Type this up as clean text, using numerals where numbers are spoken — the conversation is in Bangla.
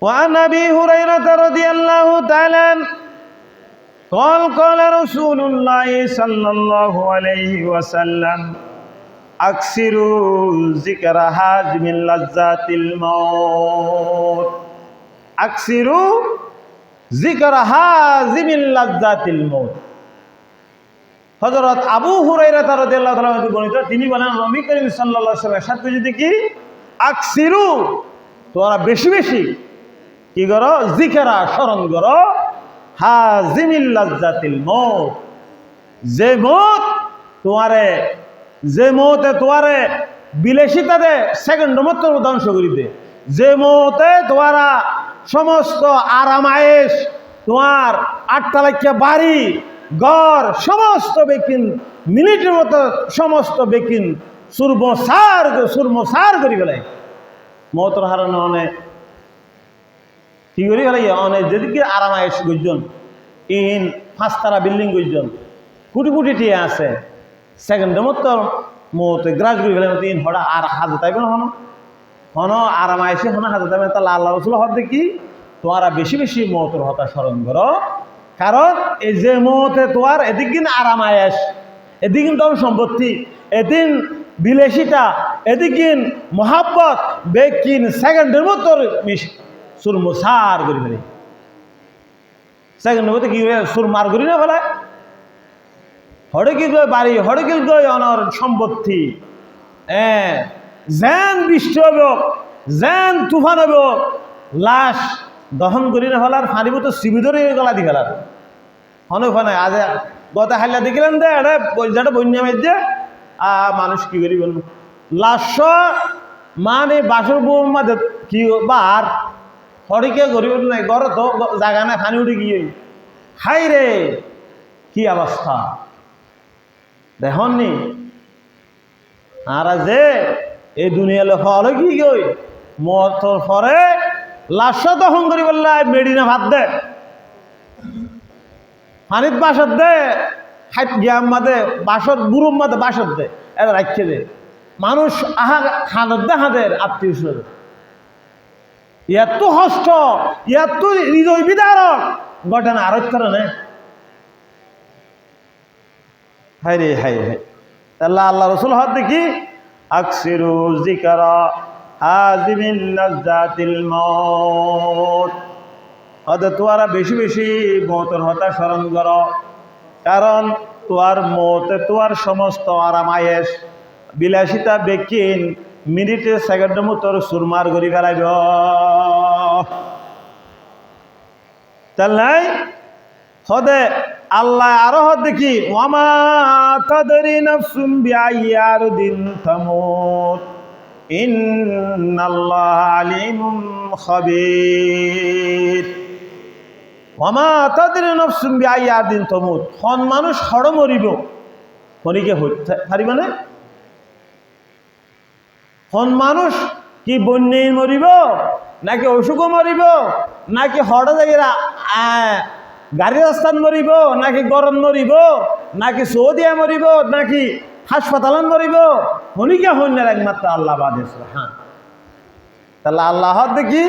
وعن أبي هريرة رضي الله تعالى عنه قال رسول الله صلى الله عليه وسلم أكثروا ذكر هاجم لذات الموت أكثروا ذكر هاجم لذات الموت। হযরত আবু হুরায়রা রাদিয়াল্লাহু তাআলা হতে বর্ণিত, তিনি বলেন নবী করিম সাল্লাল্লাহু আলাইহি ওয়াসাল্লাম সাথে যদি কি আকসিরু, তোমরা বেশি বেশি কি করো, জিকিরা স্মরণ করো, হাজিমিল লাজ্জাতিল মউত, যে মউত তোমারে, যে মউতে তোমারে বিলাসিতাতে সেকেন্ডের মধ্যে ধ্বংস করে দে, যে মউতে তোমারা সমস্ত আরাম আয়েশ, তোমার আটটালাইকা বাড়ি ঘর সমস্ত বেকিন মিনিটের মতো সমস্ত বেকিন সুরমসার করি ফেলাই, মৌতর হারানো অনেক কি করি ফেলাই, অনেক যেদিকে আরাম আয়েশ গজন ইন 5 তারা বিল্ডিং গজন কোটি কোটি টিয়া আছে, সেকেন্ডের মতো মৌতে গ্রাস করি ফেলাই, ইন হঠাৎ আর হাজে তাইবে না হন আরাম আয়েসে হন হাজে তাইবে, তাহলে আল্লাহ রসুল হদ দেখি তোমরা বেশি বেশি মৌতর হতা স্মরণ করো, কারণ এই যে মৌতে তোমার এদিন আরাম আয়েস, এদিন তোর সম্পত্তি, এদিন বিলাসিতা, এদিন মহাব্বত বেকিন সেকেন্ডের মতো সুরমসার করি ফেলে, সেকেন্ডের মতো কি সুরমার করি না ফেলে, হড়কিল গই বাড়ি, হড়কিল গই অনর সম্পত্তি, যেন বৃষ্টি হব, যেন তুফান হব, লাশ দহন করি না ফেলার, ফানি মতো সিবি ধরে গলা দি ফেলার হনে আজ গতা হাইলা দেখিলেন দে এটা যেটা বন্যা মাইছে মানুষ কি করি বলবো, লাশ মানে বাসর বউ মাঝে কি বার হরিকে গরিব নাই, ঘর তো জায়গা নাই, ফানি উঠে গিয়ে হাই রে কি অবস্থা দেখনি। আর যে এই দুনিয়ালে ফলে কি গই মতর পরে লাশ দহন করি বললে মেডিনা ভাত দে, পানিত বাসত দে, হাইট গিয়াম মাদে বাসত বুড়ুম মাদে বাসত দে, এটা রাখছে দে মানুষ আহা খানত দে হাদের আত্মীয় স্বজন, এত কষ্ট, এত হৃদয় বিদারক ঘটনা আর কারণে হাই রে হাই হাই। আল্লাহ আল্লাহ রসুল হদ দেখি আকসিরু যিকরা হাজিমিল লাজ্জাতিল মউত, অর্থাৎ তোমরা বেশি বেশি মৌতের হতা স্মরণ করো, কারণ তোমার মৌতে তোমার সমস্ত আরাম আয়েস বিলাসিতা বেকিন মিনিটে সেকেন্ডের মতো সুরমার করি ফেলাইব। তাই নাই হদে আল্লাহ আরো হদ দেখি ওয়ামা তাদরি নাফসুম বিআইয়ি আরদিন তামুত ইন্নাল্লাহা আলিমুম খাবীর। ওয়ামা তাদরি নাফসুম বিআইয়ি আরদিন তামুত, কোন মানুষ হড় মরিব হরিকে হইতে পারিব না, কোন মানুষ কি বন্যায় মরিব নাকি অসুখে মরিব নাকি হড় জায়গা গাড়ি রাস্তান মরিব নাকি গরম মরিব নাকি সৌদিয়া মরিব নাকি হাসপাতালত মরিব, হনিকে হন্যার একমাত্র আল্লাহ বাদে। হ্যাঁ তাহলে আল্লাহ দেখি